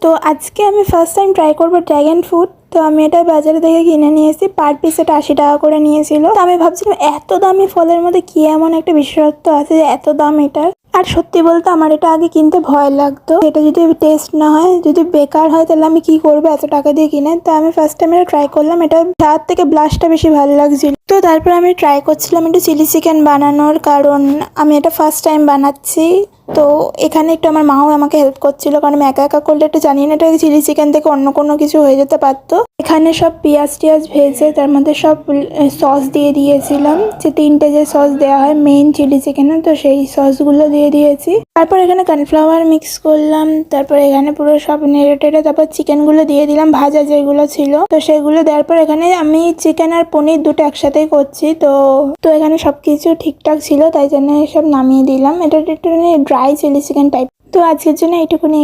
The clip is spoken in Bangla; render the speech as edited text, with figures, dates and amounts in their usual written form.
তো আজকে আমি ফার্স্ট টাইম ট্রাই করবো ড্র্যাগন ফ্রুট। তো আমি এটা বাজারে থেকে কিনে নিয়ে এসেছি, পার পিস এটা 80 টাকা করে নিয়েছিল। তো আমি ভাবছিলাম এত দামি ফলের মধ্যে কি এমন একটা বিশেষত্ব আছে যে এত দাম এটার। আর সত্যি বলতে আমার এটা আগে কিনতে ভয় লাগতো, এটা যদি টেস্ট না হয়, যদি বেকার হয়, তাহলে আমি কি করবো এত টাকা দিয়ে কিনে। তো আমি ফার্স্ট টাইম এটা ট্রাই করলাম, এটা তার থেকে ব্লাশটা বেশি ভালো লাগছিল। তো তারপর আমি ট্রাই করছিলাম একটু চিলি চিকেন বানানোর, কারণ আমি এটা ফার্স্ট টাইম বানাচ্ছি। তো এখানে একটু আমার মাও আমাকে হেল্প করছিল, কারণ আমি একা একা করলে একটু জানি না এটা চিলি চিকেন থেকে অন্য কোনো কিছু হয়ে যেতে পারতো। এখানে সব পেঁয়াজ টিয়াজ ভেজে তার মধ্যে সব সস দিয়ে দিয়েছিলাম, যে 3টে যে সস দেওয়া হয় মেইন চিলি চিকেনে, তো সেই সসগুলো দিয়ে দিয়েছি। তারপর এখানে কর্নফ্লাওয়ার মিক্স করলাম, তারপর এখানে পুরো সব নেড়ে টেড়ে তারপর চিকেনগুলো দিয়ে দিলাম ভাজা যেগুলো ছিল। তো সেগুলো দেওয়ার পর এখানে আমি চিকেন আর পনির দুটো একসাথেই করছি। তো তো এখানে সবকিছু ঠিকঠাক ছিল, তাই জন্য সব নামিয়ে দিলাম। এটা একটু ড্রাই চিলি চিকেন টাইপ। তো আজকের জন্য এইটুকুনি।